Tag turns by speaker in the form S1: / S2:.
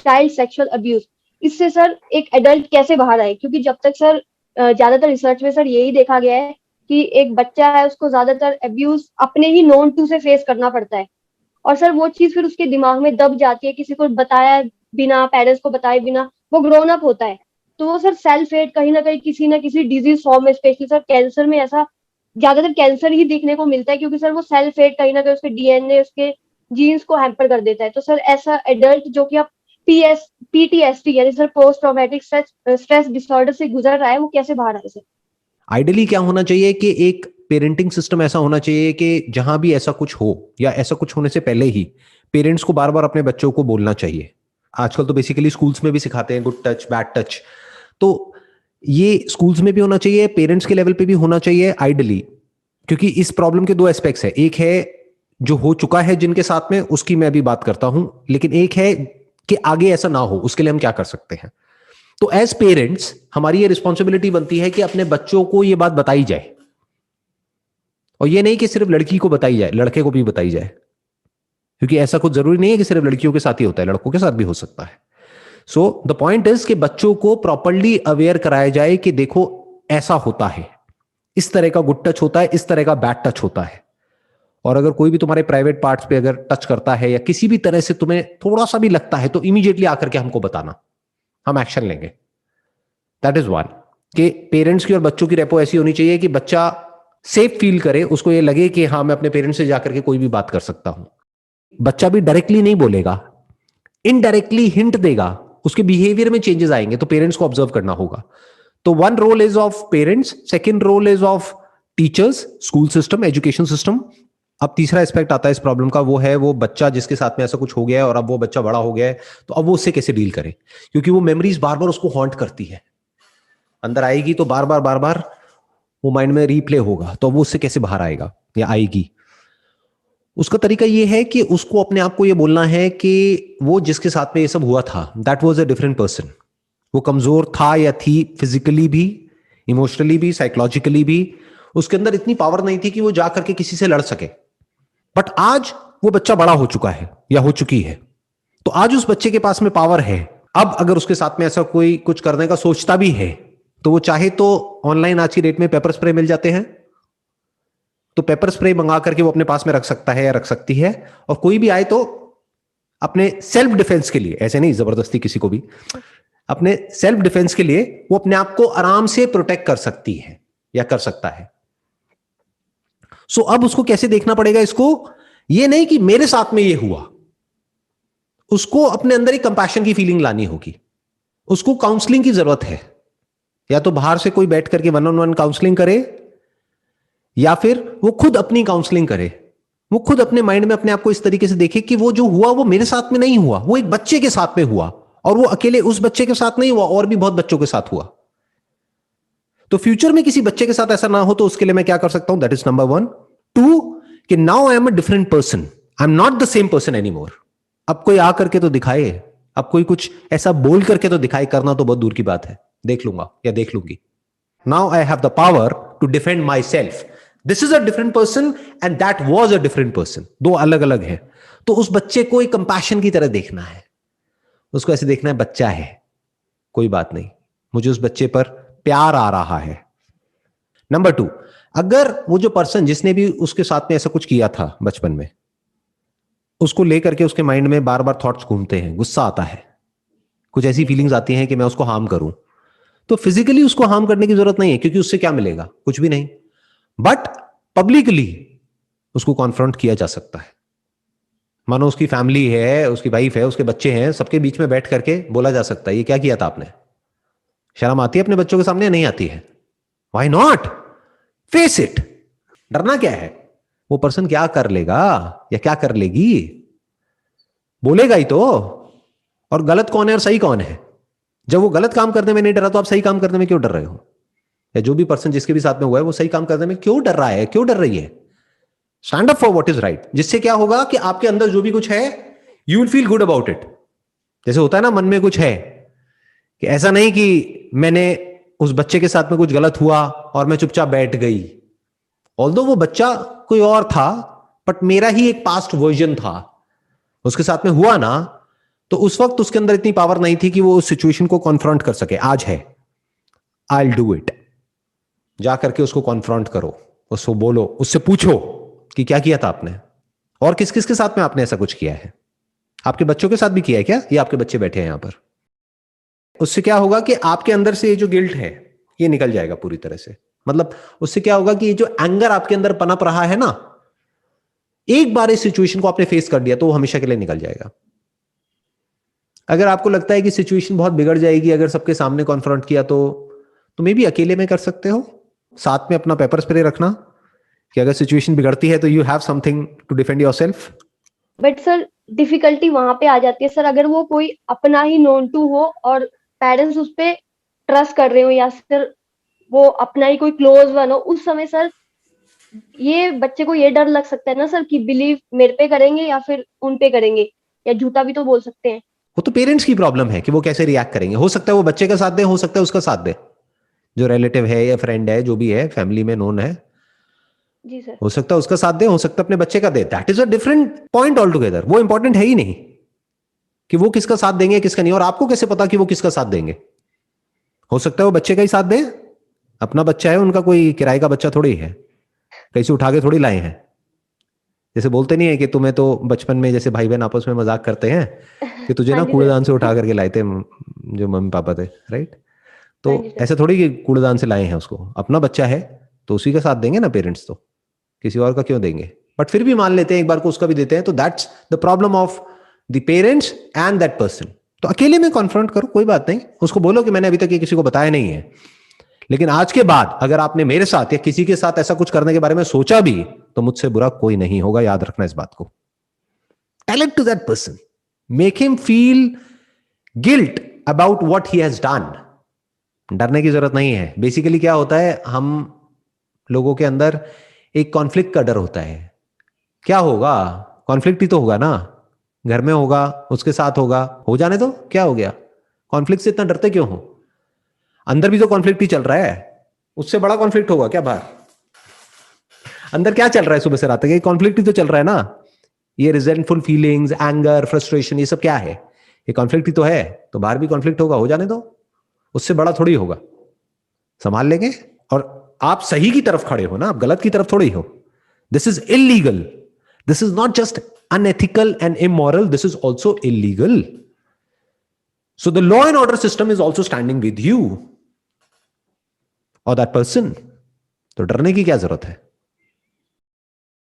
S1: Child sexual abuse, इससे sir एक adult कैसे बाहर आए? क्योंकि जब तक सर ज्यादातर रिसर्च में सर यही देखा गया है कि एक बच्चा है उसको ज्यादातर अब्यूज अपने ही नोन टू से फेस करना पड़ता है, और सर वो चीज फिर उसके दिमाग में दब जाती है, किसी को बताया बिना, पेरेंट्स को बताए बिना वो ग्रोन अप होता है। तो वो सर सेल्फ हेट कहीं ना किसी डिजीज फॉर्म में, स्पेशली सर कैंसर में ऐसा ज्यादातर कैंसर ही देखने को मिलता है, क्योंकि सर वो सेल्फ हेट कहीं ना कहीं उसके डीएनए, उसके जीन्स को हैम्पर कर देता है। तो सर ऐसा एडल्ट जो कि अब पीटीएसडी यानी sir post traumatic stress disorder से गुजर रहा है, वो कैसे बाहर आए सर?
S2: आइडियली क्या होना चाहिए कि एक पेरेंटिंग सिस्टम ऐसा होना चाहिए कि जहां भी ऐसा कुछ हो या ऐसा कुछ होने से पहले ही पेरेंट्स को बार बार अपने बच्चों को बोलना चाहिए। आजकल तो बेसिकली स्कूल्स में भी सिखाते हैं गुड टच बैड टच, तो ये स्कूल्स में भी होना चाहिए, पेरेंट्स के लेवल पे भी होना चाहिए आइडियली। क्योंकि इस प्रॉब्लम के दो एस्पेक्ट्स है, एक है जो हो चुका है जिनके साथ में, उसकी मैं अभी बात करता हूं, लेकिन एक है कि आगे ऐसा ना हो उसके लिए हम क्या कर सकते हैं। तो एज पेरेंट्स हमारी ये रिस्पॉन्सिबिलिटी बनती है कि अपने बच्चों को ये बात बताई जाए, और ये नहीं कि सिर्फ लड़की को बताई जाए, लड़के को भी बताई जाए, क्योंकि ऐसा कुछ जरूरी नहीं है कि सिर्फ लड़कियों के साथ ही होता है, लड़कों के साथ भी हो सकता है। सो द पॉइंट इज कि बच्चों को प्रॉपरली अवेयर कराया जाए कि देखो ऐसा होता है, इस तरह का गुड टच होता है, इस तरह का बैड टच होता है, और अगर कोई भी तुम्हारे प्राइवेट पार्ट्स पे अगर टच करता है या किसी भी तरह से तुम्हें थोड़ा सा भी लगता है तो इमीडिएटली आकर के हमको बताना, हम एक्शन लेंगे। दैट इज वन, कि पेरेंट्स की और बच्चों की रेपो ऐसी होनी चाहिए कि बच्चा सेफ फील करे, उसको ये लगे कि हाँ मैं अपने पेरेंट्स से जाकर के कोई भी बात कर सकता हूं। बच्चा भी डायरेक्टली नहीं बोलेगा, इनडायरेक्टली हिंट देगा, उसके बिहेवियर में चेंजेस आएंगे, तो पेरेंट्स को ऑब्जर्व करना होगा। तो one role is of parents, second role is of teachers, school system, education system. अब तीसरा एस्पेक्ट आता है इस प्रॉब्लम का, वो है वो बच्चा जिसके साथ में ऐसा कुछ हो गया है और अब वो बच्चा बड़ा हो गया है, तो अब वो उससे कैसे डील करे, क्योंकि वो मेमोरीज बार बार उसको हॉन्ट करती है, अंदर आएगी तो बार बार वो माइंड में रीप्ले होगा, तो वो उससे कैसे बाहर आएगा या आएगी। उसका तरीका ये है कि उसको अपने आप को ये बोलना है कि वो जिसके साथ में ये सब हुआ था, that was a different person. वो कमजोर था या थी, फिजिकली भी, इमोशनली भी, साइकोलॉजिकली भी, उसके अंदर इतनी पावर नहीं थी कि वो जा करके किसी से लड़ सके। बट आज वो बच्चा बड़ा हो चुका है या हो चुकी है, तो आज उस बच्चे के पास में पावर है। अब अगर उसके साथ में ऐसा कोई कुछ करने का सोचता भी है, तो वो चाहे तो ऑनलाइन आज की डेट में पेपर स्प्रे मिल जाते हैं, तो पेपर स्प्रे मंगा करके वो अपने पास में रख सकता है या रख सकती है, और कोई भी आए तो अपने सेल्फ डिफेंस के लिए, ऐसे नहीं जबरदस्ती किसी को भी, अपने सेल्फ डिफेंस के लिए वो अपने आप को आराम से प्रोटेक्ट कर सकती है या कर सकता है। सो अब उसको कैसे देखना पड़ेगा इसको, ये नहीं कि मेरे साथ में ये हुआ, उसको अपने अंदर एक कंपैशन की फीलिंग लानी होगी। उसको काउंसलिंग की जरूरत है, या तो बाहर से कोई बैठ करके 1-on-1 काउंसलिंग करे, या फिर वो खुद अपनी काउंसलिंग करे। वो खुद अपने माइंड में अपने आप को इस तरीके से देखे कि वो जो हुआ वो मेरे साथ में नहीं हुआ, वो एक बच्चे के साथ में हुआ, और वो अकेले उस बच्चे के साथ नहीं हुआ, और भी बहुत बच्चों के साथ हुआ। तो फ्यूचर में किसी बच्चे के साथ ऐसा ना हो, तो उसके लिए मैं क्या कर सकता हूं, दैट इज नंबर 1। 2, कि now I am a different person, I am not the same person any more. अब कोई आकर के तो दिखाए, अब कोई कुछ ऐसा बोल करके तो दिखाए, करना तो बहुत दूर की बात है, देख लूंगा या देख लूंगी। Now I have the power to defend myself. This is a different person and that was a different person, दो अलग अलग है। तो उस बच्चे को एक कंपैशन की तरह देखना है, उसको ऐसे देखना है बच्चा है, कोई बात नहीं, मुझे उस बच्चे पर प्यार आ रहा है। नंबर 2, अगर वो जो पर्सन जिसने भी उसके साथ में ऐसा कुछ किया था बचपन में, उसको लेकर के उसके माइंड में बार बार थॉट्स घूमते हैं, गुस्सा आता है, कुछ ऐसी फीलिंग्स आती हैं कि मैं उसको हार्म करूं, तो फिजिकली उसको हार्म करने की जरूरत नहीं है, क्योंकि उससे क्या मिलेगा, कुछ भी नहीं। बट पब्लिकली उसको कॉन्फ्रंट किया जा सकता है। मानो उसकी फैमिली है, उसकी वाइफ है, उसके बच्चे हैं, सबके बीच में बैठ करके बोला जा सकता है ये क्या किया था आपने। शर्म आती है अपने बच्चों के सामने, नहीं आती है? Why not, face it. डरना क्या है, वो पर्सन क्या कर लेगा या क्या कर लेगी, बोलेगा ही तो। और गलत कौन है और सही कौन है? जब वो गलत काम करने में नहीं डरा, तो आप सही काम करने में क्यों डर रहे हो? या जो भी पर्सन जिसके भी साथ में हुआ है वो सही काम करने में क्यों डर रहा है, क्यों डर रही है? Stand up for what is right, जिससे क्या होगा कि आपके अंदर जो भी कुछ है, you will feel good about it. जैसे होता है ना, मन में कुछ है, कि ऐसा नहीं कि मैंने उस बच्चे के साथ में कुछ गलत हुआ और मैं चुपचाप बैठ गई, ऑल्दो वो बच्चा कोई और था, बट मेरा ही एक पास्ट वर्जन था, उसके साथ में हुआ ना, तो उस वक्त उसके अंदर इतनी पावर नहीं थी कि वो उस सिचुएशन को कॉन्फ्रंट कर सके। आज है, आई विल डू इट। जा करके उसको कॉन्फ्रंट करो, उसको बोलो, उससे पूछो कि क्या किया था आपने, और किस किस के साथ में आपने ऐसा कुछ किया है। आपके बच्चों के साथ भी किया है क्या? ये आपके बच्चे बैठे हैं यहां पर। उससे क्या होगा कि आपके अंदर से ये जो गिल्ट है ये निकल जाएगा पूरी तरह से। मतलब उससे क्या होगा कि ये जो एंगर आपके अंदर पनप रहा है ना, एक बार इस सिचुएशन को आपने फेस कर दिया तो वो हमेशा के लिए निकल जाएगा। अगर आपको लगता है कि सिचुएशन बहुत बिगड़ जाएगी अगर सबके सामने कॉन्फ्रंट किया तो मे भी अकेले में कर सकते हो। साथ में अपना पेपर स्प्रे रखना कि अगर सिचुएशन बिगड़ती है तो you have something to defend yourself.
S1: But sir difficulty वहां पे आ जाती है सर, अगर वो कोई अपना ही नोन टू हो और पेरेंट्स उस पे ट्रस्ट कर रहे हो, या फिर वो अपना ही कोई क्लोज वन हो, उस समय सर ये बच्चे को ये डर लग सकता है ना सर कि बिलीव मेरे पे करेंगे या फिर उन पे करेंगे, या झूठा भी तो बोल सकते हैं।
S2: वो तो पेरेंट्स की प्रॉब्लम है कि वो कैसे रिएक्ट करेंगे। हो सकता है वो बच्चे का साथ दे, हो सकता है उसका साथ दे, जो रिलेटिव है या फ्रेंड है, जो भी है फैमिली में नोन है,
S1: जी सर।
S2: हो सकता है उसका साथ दे, हो सकता है अपने बच्चे का दे। That is a different point all together. वो इंपॉर्टेंट है ही नहीं कि वो किसका साथ देंगे किसका नहीं। और आपको कैसे पता कि वो किसका साथ देंगे? हो सकता है वो बच्चे का ही साथ दे, अपना बच्चा है, उनका कोई किराए का बच्चा थोड़ी है, कहीं से उठा के थोड़ी लाए हैं। जैसे बोलते नहीं है कि तुम्हें तो बचपन में जैसे भाई बहन आपस में मजाक करते हैं कि तुझे
S1: हाँ
S2: ना
S1: जी सर।
S2: कूड़ेदान से उठा करके लाए थे जो मम्मी पापा थे, राइट? तो
S1: हाँ जी सर।
S2: ऐसे थोड़ी कि कूड़ेदान से लाए हैं उसको। अपना बच्चा है तो उसी का साथ देंगे ना पेरेंट्स, तो किसी और का क्यों देंगे? बट फिर भी मान लेते हैं एक बार को उसका भी देते हैं, तो that's the problem of the parents and that person. तो अकेले में कॉन्फ्रंट करो, कोई बात नहीं, उसको बोलो कि मैंने अभी तक ये किसी को बताया नहीं है, लेकिन आज के बाद अगर आपने मेरे साथ या किसी के साथ ऐसा कुछ करने के बारे में सोचा भी तो मुझसे बुरा कोई नहीं होगा। याद रखना इस बात को। Tell it to that person, make him feel guilt about what he has done. डरने की जरूरत नहीं है। बेसिकली क्या होता है, हम लोगों के अंदर एक कॉन्फ्लिक्ट का डर होता है। क्या होगा? कॉन्फ्लिक्ट ही तो होगा ना, घर में होगा, उसके साथ होगा, हो जाने दो, क्या हो गया? कॉन्फ्लिक्ट से इतना डरते क्यों हो? अंदर भी तो कॉन्फ्लिक्ट ही चल रहा है, उससे बड़ा कॉन्फ्लिक्ट होगा क्या बाहर? अंदर क्या चल रहा है सुबह से रात तक? ये कॉन्फ्लिक्ट ही तो चल रहा है ना। ये रिजेंटफुल फीलिंग्स, एंगर, फ्रस्ट्रेशन, ये सब क्या है? ये कॉन्फ्लिक्ट ही तो है। तो बाहर भी कॉन्फ्लिक्ट होगा, हो जाने दो, उससे बड़ा थोड़ी होगा, संभाल लेंगे। और आप सही की तरफ खड़े हो ना, आप गलत की तरफ थोड़ी हो। This is illegal, this is not just unethical and immoral, this is also illegal. So the law and order system is also standing with you और दैट पर्सन। तो डरने की क्या जरूरत है?